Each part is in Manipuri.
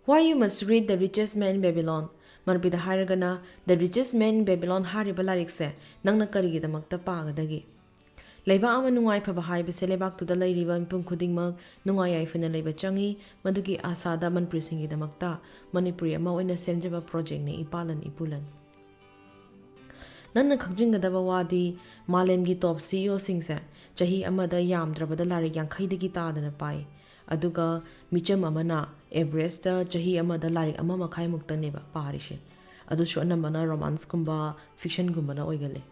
Why you must read The Richest Man in Babylon? Manpida hairagana The Richest Man in Babylon hariba larikse nangna karigidamakta pagadagi. Leiba ama nungai phaba haibase lebak tuda leiriba impum khudingmak nungai yaifana leiba changi madugi asada manpri singidamakta Manipuri ama oina semjaba project ne ipalan ipulan. Nanna khakjingadaba wadi malemgi top CEO singse chahi amada yamdrabada larik yankhaidagi tadana pai. Aduga micham amana Everest chahi amada larik ama makhai muktaneba parishe. Adushu anambana romance kumba fiction gumbana oigale.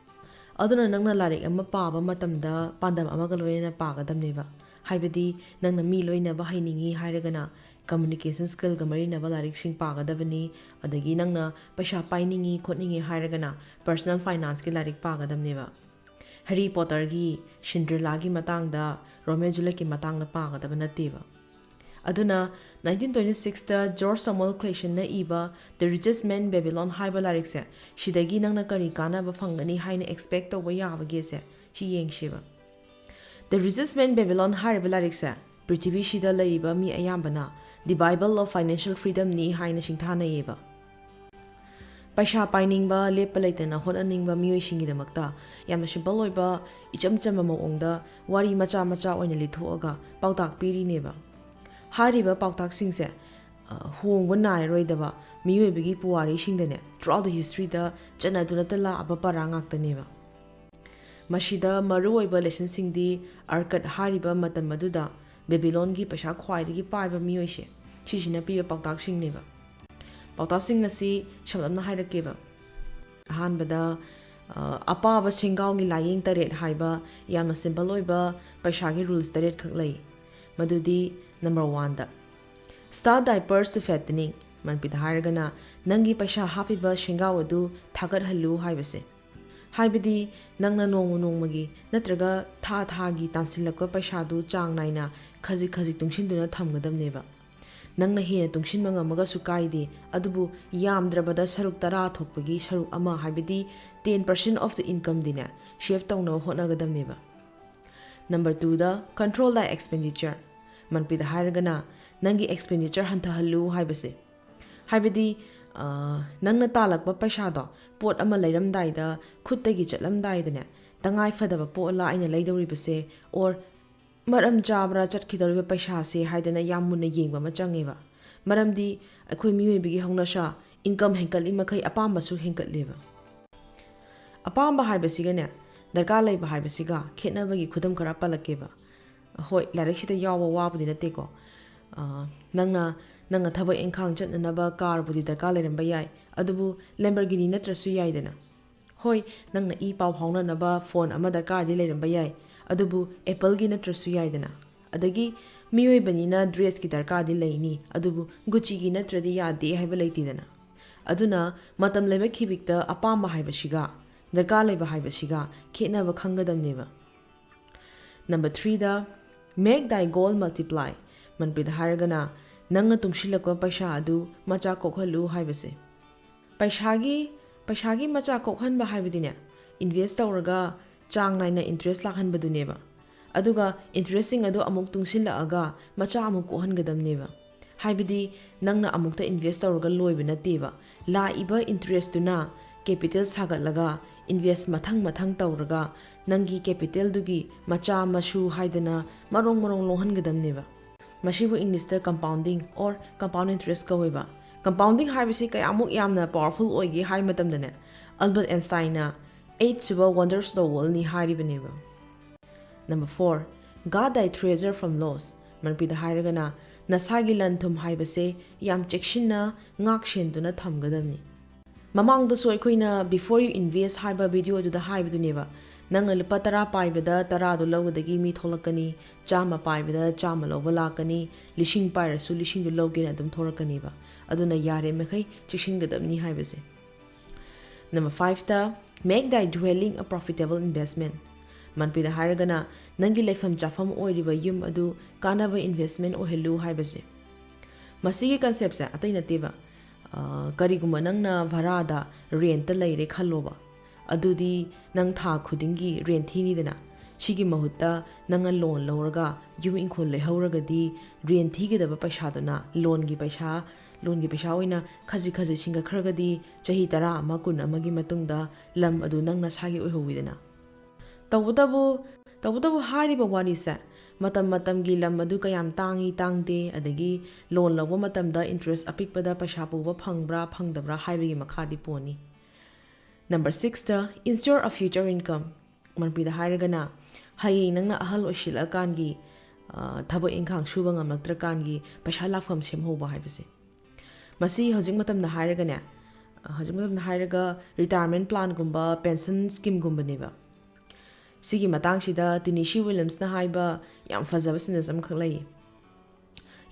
Aduna nangna larik ama paaba matamda pandam amaga loina pagadamneba. Haibadi nangna mi loina ba hainingi hairagana communication skill ga marina ba larik sing pagadabani adagi nangna paisha painingi khotningi hairagana personal finance ki larik pagadamneba. Harry Potter gi Cinderella gi matangda Romeo Juliet ki matangda pagadaba nateba. Aduna 1926 da George Samuel Clayton na iba The Richest Man in Babylon haiba larik se shidagi nangna kari kana ba phangani haina expect to ba yabage se shi yengshiba. The Richest Man in Babylon haiba larik se Prithvi shida lariba mi ayambana The Bible of Financial Freedom ni haina singthana yeba. Paisha painingba lepa leitana honaningba mioi singidamakta yamna simple oiba icham chama maongda wari macha macha oina lithoaga pautak piri neba. Hariba pautak singse hongba nairoidaba miyoibigi puwari singdane throughout the history da chanadunata la aba parangakta neba. Mashida maru oiba lesson singdi arkat hariba matam maduda Babylon gi paisha khwaidagi paiba miyoise shisina piba pautak sing neba. Pautak sing asi shamlamna hairakeba. Ahanbada apaba singau ngi laying taret haiba yamna simple oiba paisha gi rules taret khak lay. Madudi Number 1 da Start diapers to fattening manpida hairagana nangi paisha hapiba shingau adu thagat halu haibase. Haibidi nangna nongmu nongmagi natraga tha gi tansilakwa paisha du chang naina khaji khaji tungshinduna thamgadamneba. Nangna hena tungshindma ngamaga su kaide adubu yamdrabada saruk tara thokpagi saruk ama haibidi 10% of the income dina shave tawna hotnagadamneba. Number 2 da control the expenditure manpida hairagana nangi expenditure hantahallu haibase. Haibidi nangna talakba paisha do pot ama leiramdai da khuttagi chatlamdai dane tangai fadaba po la aina leidoribase or maram jabra chatkidoriba paisha se haidana yamuna yengba ma changeba. Maramdi akhoi miyoibigi haunasha income henkali makai apamba su henkatleba. Apamba haibasigane darka leiba haibasiga khetnabagi khudam khara palakeba. Hoi larik sita yawa wabudi nateko nangna thabak engkhang chatnanaba car budi darka leiramba yai adubu Lamborghini natrasu yaidana. Hoi nangna e pau haunanaba phone ama darka di leiramba yai adubu Apple gi natrasu yaidana. Adagi miyoibanina dress ki darka di leini adubu Gucci gi natradi yade haiba leitidana. Aduna matam leba khibikta apamba haibasiga darka leiba haibasiga khetnaba khangadamneba. Number 3 da Make thy goal multiply manpida hairagana nangna tungshilakwa paisha adu macha kokhalu haibase. Paishagi macha kokhanba haibadine invest tawraga chang naina interest lakhanbaduneba. Aduga interesting adu amuk tungsilaaga macha amuk kohangadamneba. Haibadi nangna amukta invest tawraga loiba nateba la iba interest tuna capital sagatlaga invest mathang tawraga nangi capital dugi macha mashu haidana marong lohangadamneba. Mashibu English da compounding or compound interest kaweba. Compounding haibasi kay amuk yamna powerful oigi hai matamdane Albert Einstein na 8 suba wonders of the world ni haribaneba. Number 4 God thy treasure from loss manpida hairagana nasagi lanthum haibase yam chekshinna ngak shenduna thamgadamni. Mamang da soy koina before you invest haiba video du da haibaduneba. Nang lupa tara paibada tara do lawdagi mi tholakani chama paibada chama lawba lakani lishing pairasu lishing du lawgena dum thorakani ba aduna yare mekhai chishingadamni haibase. Number 5 ta make thy dwelling a profitable investment manpida hairagana nangi leifam chafam oiriba yum adu kanaba investment ohelu haibase. Masigi concept sa atai nateba kariguma nangna varada rent leire khaloba adudi nang tha khudingi rent thini dana shigi mahutta nanga loan lawraga yum inkhol le hawraga di rent thigi daba paisa dana loan gi paisa ꯂꯣꯟꯒꯤ ꯄꯩꯁꯥ ꯑꯣꯏꯅ ꯈꯖꯤꯛ ꯁꯤꯡꯒꯠꯈ꯭ꯔꯒꯗꯤ ꯆꯍꯤ 10 ꯑꯃ 10 ꯑꯃꯒꯤ ꯃꯇꯨꯡꯗ ꯂꯝ ꯑꯗꯨ ꯅꯪ ꯅꯁꯥꯒꯤ ꯑꯣꯏꯍꯧꯋꯤꯗꯅ ꯇꯧꯕꯇꯕꯨ ꯍꯥꯏꯔꯤꯕ ꯋꯥꯔꯤꯁꯦ ꯃꯇꯝꯒꯤ ꯂꯝ ꯑꯗꯨ ꯀꯌꯥꯝ ꯇꯥꯡꯏ ꯇꯥꯡꯗꯦ ꯑꯗꯒꯤ ꯂꯣꯟ ꯂꯧꯕ ꯃꯇꯝꯗ ꯏꯟꯇꯔꯦꯁ ꯑꯄꯤꯛꯄꯗ ꯄꯩꯁꯥ ꯄꯨꯕ ꯐꯪꯕ꯭ꯔꯥ ꯐꯪꯗꯕ꯭ꯔꯥ ꯍꯥꯏꯕꯒꯤ ꯃꯈꯥꯗꯤ ꯄꯣꯟꯅꯤ. Number 6ꯗ ensure a future income. ꯃꯅꯤꯄꯨꯔꯤꯗ ꯍꯥꯏꯔꯒꯅ ꯍꯌꯦꯡ ꯅꯪꯅ ꯑꯍꯜ ꯑꯣꯏꯁꯤꯜꯂꯛꯑꯀꯥꯟꯒꯤ ꯊꯕꯛ ꯏꯪꯈꯥꯡ ꯁꯨꯕ ꯉꯝꯂꯛꯇ꯭ꯔꯀꯥꯟꯒꯤ ꯄꯩꯁꯥ ꯂꯥꯛꯐꯝ ꯁꯦꯝꯍꯧꯕ ꯍꯥꯏꯕꯁꯦ. ꯃꯁꯤ ꯍꯧꯖꯤꯛ ꯃꯇꯝꯗ ꯍꯥꯏꯔꯒ ꯔꯤꯇꯥꯌꯔꯃꯦꯟ ꯄ꯭ꯂꯥꯟꯒꯨꯝꯕ ꯄꯦꯟꯁꯟ ꯁ꯭ꯀꯤꯝꯒꯨꯝꯕꯅꯦꯕ. ꯁꯤꯒꯤ ꯃꯇꯥꯡꯁꯤꯗ ꯇꯤꯅꯤꯁꯤ ꯋꯤꯂꯤꯌꯝꯁꯅ ꯍꯥꯏꯕ ꯌꯥꯝ ꯐꯖꯕ ꯁꯦꯟꯇꯦꯟꯁ ꯑꯃꯈꯛ ꯂꯩ.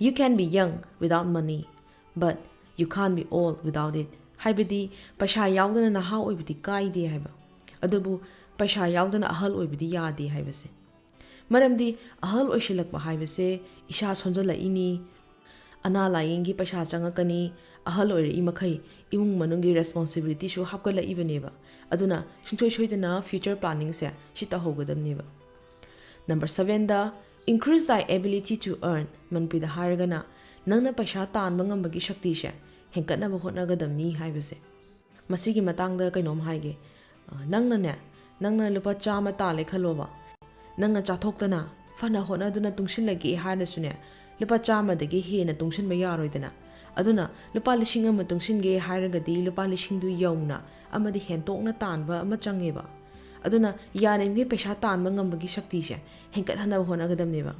You can be young without money, but you can't be old without it. ꯍꯥꯏꯕꯗꯤ ꯄꯩꯁꯥ ꯌꯥꯎꯗꯅ ꯅꯍꯥ ꯑꯣꯏꯕꯗꯤ ꯀꯥꯏꯗꯦ ꯍꯥꯏꯕ, ꯑꯗꯨꯕꯨ ꯄꯩꯁꯥ ꯌꯥꯎꯗꯅ ꯑꯍꯜ ꯑꯣꯏꯕꯗꯤ ꯌꯥꯗꯦ ꯍꯥꯏꯕꯁꯦ. ꯃꯔꯝꯗꯤ ꯑꯍꯜ ꯑꯣꯏꯁꯤꯜꯂꯛꯄ ꯍꯥꯏꯕꯁꯦ ꯏꯁꯥ ꯁꯣꯟꯖꯜꯂꯛꯏꯅꯤ, ꯑꯅꯥ ꯂꯥꯏꯌꯦꯡꯒꯤ ꯄꯩꯁꯥ ꯆꯪꯉꯛꯀꯅꯤ, ꯑꯍꯜ ꯑꯣꯏꯔꯛꯏ ꯃꯈꯩ ꯏꯃꯨꯡ ꯃꯅꯨꯡꯒꯤ ꯔꯦꯁꯄꯣꯟꯁꯤꯕꯤꯂꯤꯇꯤꯁꯨ ꯍꯥꯞꯀꯠꯂꯛꯏꯕꯅꯦꯕ. ꯑꯗꯨꯅ ꯁꯨꯡꯁꯣꯏ ꯁꯣꯏꯗꯅ ꯐ꯭ꯌꯨꯆꯔ ꯄ꯭ꯂꯥꯅꯤꯡꯁꯦ ꯁꯤ ꯇꯧꯍꯧꯒꯗꯕꯅꯦꯕ. Number 7ꯗ increase thy ability to earn. ꯃꯅꯤꯄꯨꯔꯤꯗ ꯍꯥꯏꯔꯒꯅ ꯅꯪꯅ ꯄꯩꯁꯥ ꯇꯥꯟꯕ ꯉꯝꯕꯒꯤ ꯁꯛꯇꯤꯁꯦ ꯍꯦꯟꯒꯠꯅꯕ ꯍꯣꯠꯅꯒꯗꯕꯅꯤ ꯍꯥꯏꯕꯁꯦ. ꯃꯁꯤꯒꯤ ꯃꯇꯥꯡꯗ ꯀꯩꯅꯣꯝ ꯍꯥꯏꯒꯦ. ꯅꯪꯅ ꯂꯨꯄꯥ 100 ꯇꯥꯜꯂꯦ ꯈꯜꯂꯣꯕ. ꯅꯪꯅ ꯆꯥꯊꯣꯛꯇꯅ ꯐꯅ ꯍꯣꯠꯅꯗꯨꯅ ꯇꯨꯡꯁꯤꯜꯂꯒꯦ ꯍꯥꯏꯔꯁꯨꯅꯦ ꯂꯨꯄꯥ 100ꯗꯒꯤ ꯍꯦꯟꯅ ꯇꯨꯡꯁꯤꯟꯕ ꯌꯥꯔꯣꯏꯗꯅ. ꯑꯗꯨꯅ ꯂꯨꯄꯥ 1,000 ꯇꯨꯡꯁꯤꯟꯒꯦ ꯍꯥꯏꯔꯒꯗꯤ ꯂꯨꯄꯥ 1,000ꯗꯨ ꯌꯧꯅ ꯑꯃꯗꯤ ꯍꯦꯟꯇꯣꯛꯅ ꯇꯥꯟꯕ ꯑꯃ ꯆꯪꯉꯦꯕ. ꯑꯗꯨꯅ ꯌꯥꯔꯤꯃꯈꯩ ꯄꯩꯁꯥ ꯇꯥꯟꯕ ꯉꯝꯕꯒꯤ ꯁꯛꯇꯤꯁꯦ ꯍꯦꯟꯒꯠꯍꯟꯅꯕ ꯍꯣꯠꯅꯒꯗꯕꯅꯦꯕ.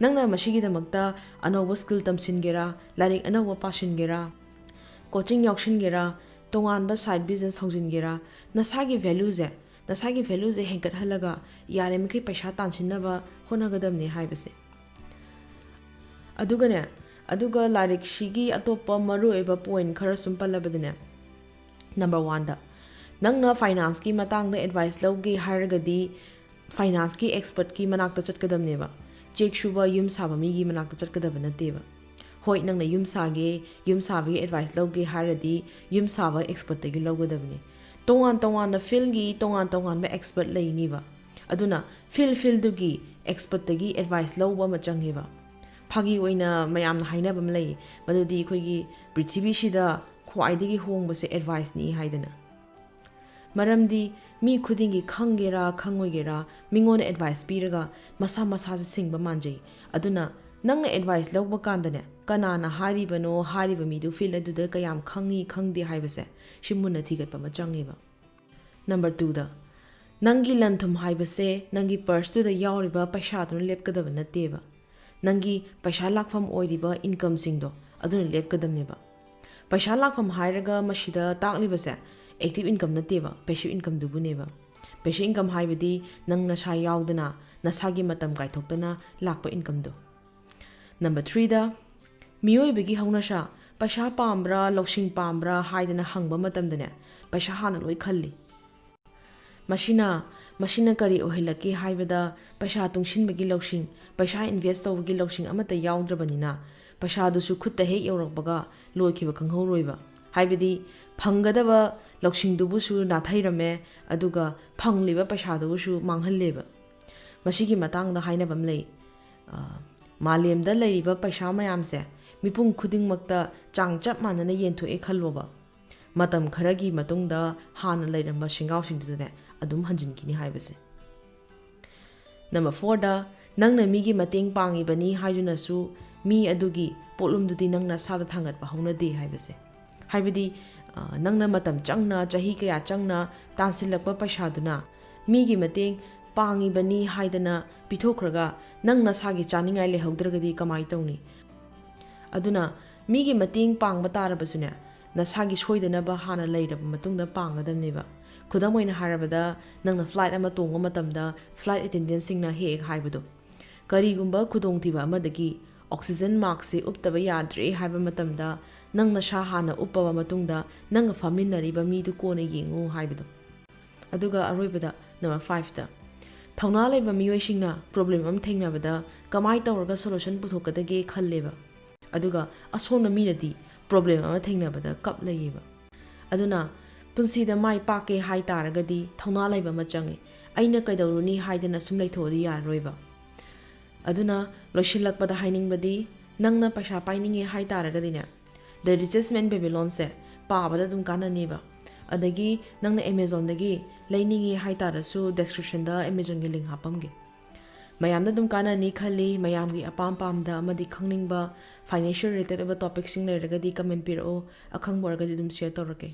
ꯅꯪꯅ ꯃꯁꯤꯒꯤꯗꯃꯛꯇ ꯑꯅꯧꯕ ꯁ꯭ꯀꯤꯜ ꯇꯝꯁꯤꯟꯒꯦꯔꯥ, ꯂꯥꯏꯔꯤꯛ ꯑꯅꯧꯕ ꯄꯥꯁꯤꯟꯒꯦꯔꯥ, ꯀꯣꯆꯤꯡ ꯌꯥꯎꯁꯤꯟꯒꯦꯔꯥ, ꯇꯣꯉꯥꯟꯕ ꯁꯥꯏꯠ ꯕꯤꯖꯤꯅꯦꯁ ꯍꯧꯖꯤꯟꯒꯦꯔꯥ, ꯅꯁꯥꯒꯤ ꯚꯦꯂꯨꯁꯦ ꯍꯦꯟꯒꯠꯍꯜꯂꯒ ꯌꯥꯔꯤꯃꯈꯩ ꯄꯩꯁా ꯇꯥꯟꯁꯤꯟꯅꯕ ꯍꯣꯠꯅꯒꯗꯕꯅꯦ ꯍꯥꯏꯕꯁꯦ. ꯑꯗꯨꯒ ꯂꯥꯏꯔꯤꯛꯁꯤꯒꯤ ꯑꯇꯣꯞꯄ ꯃꯔꯨꯑꯣꯏꯕ ꯄꯣꯏꯟ ꯈꯔ ꯁꯨꯝ ꯄꯜꯂꯕꯗꯅꯦ. Number 1ꯗ ꯅꯪꯅ ꯐꯥꯏꯅꯥꯟꯁꯀꯤ ꯃꯇꯥꯡꯗ ꯑꯦꯗꯚꯥꯏꯁ ꯂꯧꯒꯦ ꯍꯥꯏꯔꯒꯗꯤ ꯐꯥꯏꯅꯥꯟꯁꯀꯤ ꯑꯦꯛꯁꯄꯔꯠꯀꯤ ꯃꯅꯥꯛꯇ ꯆꯠꯀꯗꯕꯅꯦꯕ. ꯆꯦꯛ ꯁꯨꯕ ꯌꯨꯝ ꯁꯥꯕ ꯃꯤꯒꯤ ꯃꯅꯥꯛꯇ ꯆꯠꯀꯗꯕ ꯅꯠꯇꯦꯕ. ꯍꯣꯏ, ꯅꯪꯅ ꯌꯨꯝ ꯁꯥꯕꯒꯤ ꯑꯦꯗꯚꯥꯏꯁ ꯂꯧꯒꯦ ꯍꯥꯏꯔꯗꯤ ꯌꯨꯝ ꯁꯥꯕ ꯑꯦꯛꯁꯄꯔꯠꯇꯒꯤ ꯂꯧꯒꯗꯕꯅꯤ. ꯇꯣꯉꯥꯟꯕ ꯐꯤꯜꯒꯤ ꯇꯣꯉꯥꯟꯕ ꯑꯦꯛꯁꯄꯔꯠ ꯂꯩꯅꯤꯕ. ꯑꯗꯨꯅ ꯐꯤꯜꯗꯨꯒꯤ ꯑꯦꯛꯁꯄꯔꯠꯇꯒꯤ ꯑꯦꯗꯚꯥꯏꯁ ꯂꯧꯕ ꯑꯃ ꯆꯪꯉꯦꯕ. ꯐꯥꯒꯤ ꯑꯣꯏꯅ ꯃꯌꯥꯝꯅ ꯍꯥꯏꯅꯕ ꯑꯃ ꯂꯩ, ꯃꯗꯨꯗꯤ ꯑꯩꯈꯣꯏꯒꯤ ꯄ꯭ꯔꯤꯊꯤꯕꯤꯁꯤꯗ ꯈ꯭ꯋꯥꯏꯗꯒꯤ ꯍꯣꯡꯕꯁꯦ ꯑꯦꯗꯚꯥꯏꯁꯅꯤ ꯍꯥꯏꯗꯅ. ꯃꯔꯝꯗꯤ ꯃꯤ ꯈꯨꯗꯤꯡꯒꯤ ꯈꯪꯒꯦꯔꯥ ꯈꯪꯉꯣꯏꯒꯦꯔꯥ ꯃꯤꯉꯣꯟꯗ ꯑꯦꯗꯚꯥꯏꯁ ꯄꯤꯔꯒ ꯃꯁꯥꯁꯦ ꯁꯤꯡꯕ ꯃꯥꯟꯖꯩ. ꯑꯗꯨꯅ ꯅꯪꯅ ꯑꯦꯗꯚꯥꯏꯁ ꯂꯧꯕ ꯀꯥꯟꯗꯅꯦ ꯀꯅꯥꯅ ꯍꯥꯏꯔꯤꯕꯅꯣ, ꯍꯥꯏꯔꯤꯕ ꯃꯤꯗꯨ ꯐꯤꯜ ꯑꯗꯨꯗ ꯀꯌꯥꯝ ꯈꯪꯉꯤ ꯈꯪꯗꯦ ꯍꯥꯏꯕꯁꯦ ꯁꯤ ꯃꯨꯟꯅ ꯊꯤꯒꯠꯄ ꯑꯃ ꯆꯪꯉꯦꯕ. Number 2ꯗ ꯅꯪꯒꯤ ꯂꯟ-ꯊꯨꯝ ꯍꯥꯏꯕꯁꯦ ꯅꯪꯒꯤ ꯄꯔꯁꯇꯨꯗ ꯌꯥꯎꯔꯤꯕ ꯄꯩꯁꯥꯗꯨꯅ ꯂꯦꯞꯀꯗꯕ ꯅꯠꯇꯦꯕ. ꯅꯪꯒꯤ ꯄꯩꯁా ꯂꯥꯛꯐꯝ ꯑꯣꯏꯔꯤꯕ ꯏꯟꯀꯝꯁꯤꯡꯗꯣ ꯑꯗꯨꯅ ꯂꯦꯞꯀꯗꯕꯅꯦꯕ. ꯄꯩꯁꯥ ꯂꯥꯛꯐꯝ ꯍꯥꯏꯔꯒ ꯃꯁꯤꯗ ꯇꯥꯛꯂꯤꯕꯁꯦ ꯑꯦꯛꯇꯤꯚ ꯏꯟꯀꯝ ꯅꯠꯇꯦꯕ, ꯄꯦꯁꯤꯚ ꯏꯟꯀꯝꯗꯨꯕꯨꯅꯦꯕ. ꯄꯦꯁꯤꯚ ꯏꯟꯀꯝ ꯍꯥꯏꯕꯗꯤ ꯅꯪ ꯅꯁꯥ ꯌꯥꯎꯗꯅ ꯅꯁꯥꯒꯤ ꯃꯇꯝ ꯀꯥꯏꯊꯣꯛꯇꯅ ꯂꯥꯛꯄ ꯏꯟꯀꯝꯗꯣ. Number 3ꯗ ꯃꯤꯑꯣꯏꯕꯒꯤ ꯍꯧꯅꯁꯥ ꯄꯩꯁా ꯄꯥꯝꯕ꯭ꯔꯥ ꯂꯧꯁꯤꯡ ꯄꯥꯝꯕ꯭ꯔꯥ ꯍꯥꯏꯗꯅ ꯍꯪꯕ ꯃꯇꯝꯗꯅꯦ ꯄꯩꯁꯥ ꯍꯥꯟꯅ ꯂꯣꯏ ꯈꯜꯂꯤ. ꯃꯁꯤꯅ ꯀꯔꯤ ꯑꯣꯏꯍꯜꯂꯛꯀꯦ ꯍꯥꯏꯕꯗ ꯄꯩꯁా ꯇꯨꯡꯁꯤꯟꯕꯒꯤ ꯂꯧꯁꯤꯡ, ꯄꯩꯁా ꯏꯟꯚꯦꯁ ꯇꯧꯕꯒꯤ ꯂꯧꯁꯤꯡ ꯑꯃꯠꯇ ꯌꯥꯎꯗ꯭ꯔꯕꯅꯤna ꯄꯩꯁꯥꯗꯨꯁꯨ ꯈꯨꯠꯇ ꯍꯦꯛ ꯌꯧꯔꯛꯄꯒ ꯂꯣꯏꯈꯤꯕ ꯈꯪꯍꯧꯔꯣꯏꯕ. ꯍꯥꯏꯕꯗꯤ ꯐꯪꯒꯗꯕ ꯂꯧꯁꯤꯡꯗꯨꯕꯨꯁꯨ ꯅꯥꯊꯩꯔꯝꯃꯦ, ꯑꯗꯨꯒ ꯐꯪꯂꯤꯕ ꯄꯩꯁꯥꯗꯨꯕꯨꯁꯨ ꯃꯥꯡꯍꯜꯂꯦꯕ. ꯃꯁꯤꯒꯤ ꯃꯇꯥꯡꯗ ꯍꯥꯏꯅꯕ ꯑꯃ ꯂꯩ. ꯃꯥꯂꯦꯝꯗ ꯂꯩꯔꯤꯕ ꯄꯩꯁꯥ ꯃꯌꯥꯝꯁꯦ ꯃꯤꯄꯨꯝ ꯈꯨꯗꯤꯡꯃꯛꯇ ꯆꯥꯡ ꯆꯞ ꯃꯥꯟꯅꯅ ꯌꯦꯟꯊꯣꯛꯑꯦ ꯈꯜꯂꯣꯕ. ꯃꯇꯝ ꯈꯔꯒꯤ ꯃꯇꯨꯡꯗ ꯍꯥꯟꯅ ꯂꯩꯔꯝꯕ ꯁꯦꯟꯒꯥꯎꯁꯤꯡꯗꯨꯗꯅꯦ ꯑꯗꯨꯝ ꯍꯟꯖꯤꯟꯈꯤꯅꯤ ꯍꯥꯏꯕꯁꯦ. Number 4ꯗ ꯅꯪꯅ ꯃꯤꯒꯤ ꯃꯇꯦꯡ ꯄꯥꯡꯉꯤꯕꯅꯤ ꯍꯥꯏꯗꯨꯅꯁꯨ ꯃꯤ ꯑꯗꯨꯒꯤ ꯄꯣꯠꯂꯨꯝꯗꯨꯗꯤ ꯅꯪꯅ ꯅꯁꯥꯗ ꯊꯥꯡꯒꯠꯄ ꯍꯧꯅꯗꯦ ꯍꯥꯏꯕꯁꯦ. ꯍꯥꯏꯕꯗꯤ ꯅꯪꯅ ꯃꯇꯝ ꯆꯪꯅ, ꯆꯍꯤꯀꯌా ꯆꯪꯅ ꯇꯥꯟꯁꯤꯜꯂꯛꯄ ꯄꯩꯁꯥꯗꯨꯅ ꯃꯤꯒꯤ ꯃꯇꯦꯡ ꯄꯥꯡꯉꯤꯕꯅꯤ ꯍꯥꯏꯗꯅ ꯄꯤꯊꯣꯛꯈ꯭ꯔꯒ ꯅꯪ ꯅꯁꯥꯒꯤ ꯆꯥꯅꯤꯡꯉꯥꯏ ꯂꯩꯍꯧꯗ꯭ꯔꯒꯗꯤ ꯀꯃꯥꯏ ꯇꯧꯅꯤ? ꯑꯗꯨꯅ ꯃꯤꯒꯤ ꯃꯇꯦꯡ ꯄꯥꯡꯕ ꯇꯥꯔꯕꯁꯨꯅꯦ ꯅꯁꯥꯒꯤ ꯁꯣꯏꯗꯅꯕ ꯍꯥꯟꯅ ꯂꯩꯔꯕ ꯃꯇꯨꯡꯗ ꯄꯥꯡꯒꯗꯕꯅꯦꯕ. ꯈꯨꯗꯝ ꯑꯣꯏꯅ ꯍꯥꯏꯔꯕꯗ ꯅꯪꯅ ꯐ꯭ꯂꯥꯏꯠ ꯑꯃ ꯇꯣꯡꯕ ꯃꯇꯝꯗ ꯐ꯭ꯂꯥꯏꯠ ꯑꯦꯇꯦꯟꯗꯦꯟꯁꯤꯡꯅ ꯍꯦꯛ ꯍꯥꯏꯕꯗꯣ, ꯀꯔꯤꯒꯨꯝꯕ ꯈꯨꯗꯣꯡꯊꯤꯕ ꯑꯃꯗꯒꯤ ꯑꯣꯛꯁꯤꯖꯟ ꯃꯥꯛꯁꯦ ꯎꯞꯇꯕ ꯌꯥꯗ꯭ꯔꯦ ꯍꯥꯏꯕ ꯃꯇꯝꯗ ꯅꯪ ꯅꯁꯥ ꯍꯥꯟꯅ ꯎꯞꯄꯕ ꯃꯇꯨꯡꯗ ꯅꯪꯒ ꯐꯝꯃꯤꯟꯅꯔꯤꯕ ꯃꯤꯗꯨ ꯀꯣꯟꯅ ꯌꯦꯡꯉꯨ ꯍꯥꯏꯕꯗꯣ. ꯑꯗꯨꯒ ꯑꯔꯣꯏꯕꯗ Number 5ꯗ ꯊꯧꯅꯥ ꯂꯩꯕ ꯃꯤꯑꯣꯏꯁꯤꯡꯅ ꯄ꯭ꯔꯣꯕ꯭ꯂꯦꯝ ꯑꯃ ꯊꯦꯡꯅꯕꯗ ꯀꯃꯥꯏꯅ ꯇꯧꯔꯒ ꯁꯣꯂꯨꯁꯟ ꯄꯨꯊꯣꯛꯀꯗꯒꯦ ꯈꯜꯂꯦꯕ. ꯑꯗꯨꯒ ꯑꯁꯣꯟꯕ ꯃꯤꯅꯗꯤ ꯄ꯭ꯔꯣꯕ꯭ꯂꯦꯝ ꯑꯃ ꯊꯦꯡꯅꯕꯗ ꯀꯞ ꯂꯩꯌꯦꯕ. ꯑꯗꯨꯅ ꯄꯨꯟꯁꯤꯗ ꯃꯥꯏ ꯄꯥꯛꯀꯦ ꯍꯥꯏ ꯇꯥꯔꯒꯗꯤ ꯊꯧꯅꯥ ꯂꯩꯕ ꯑꯃ ꯆꯪꯉꯤ. ꯑꯩꯅ ꯀꯩꯗꯧꯔꯨꯅꯤ ꯍꯥꯏꯗꯅ ꯁꯨꯝ ꯂꯩꯊꯣꯛꯑꯗꯤ ꯌꯥꯔꯔꯣꯏꯕ. ꯑꯗꯨꯅ ꯂꯣꯏꯁꯤꯜꯂꯛꯄꯗ ꯍꯥꯏꯅꯤꯡꯕꯗꯤ ꯅꯪꯅ ꯄꯩꯁꯥ ꯄꯥꯏꯅꯤꯡꯉꯦ ꯍꯥꯏ ꯇꯥꯔꯒꯗꯤꯅꯦ ꯗ ꯔꯤꯆꯦꯁ ꯃꯦꯟ ꯕꯦꯕꯤꯂꯣꯟꯁꯦ ꯄꯥꯕꯗ ꯑꯗꯨꯝ ꯀꯥꯟꯅꯅꯤꯕ ꯑꯗꯒꯤ ꯅꯪꯅ ꯑꯦꯃꯦꯖꯣꯟꯗꯒꯤ ꯂꯩꯅꯤꯡꯉꯤ ꯍꯥꯏꯇꯥꯔꯁꯨ ꯗꯦꯁꯀ꯭ꯔꯤꯞꯁꯟꯗ ꯑꯦꯃꯦꯖꯣꯟꯒꯤ ꯂꯤꯡ ꯍꯥꯞꯄꯝꯒꯦ ꯃꯌꯥꯝꯅ ꯑꯗꯨꯝ ꯀꯥꯟꯅꯅꯤ ꯈꯜꯂꯤ ꯃꯌꯥꯝꯒꯤ ꯑꯄꯥꯝ ꯄꯥꯝꯗ ꯑꯃꯗꯤ ꯈꯪꯅꯤꯡꯕ ꯐꯥꯏꯅꯥꯟꯁꯤꯌꯦꯜ ꯔꯤꯂꯦꯇꯦꯗ ꯑꯣꯏꯕ ꯇꯣꯄꯤꯛꯁꯤꯡ ꯂꯩꯔꯒꯗꯤ ꯀꯃꯦꯟ ꯄꯤꯔꯛꯑꯣ ꯑꯈꯪꯕ ꯑꯣꯏꯔꯒꯗꯤ ꯑꯗꯨꯝ ꯁꯦꯌꯔ ꯇꯧꯔꯛꯀꯦ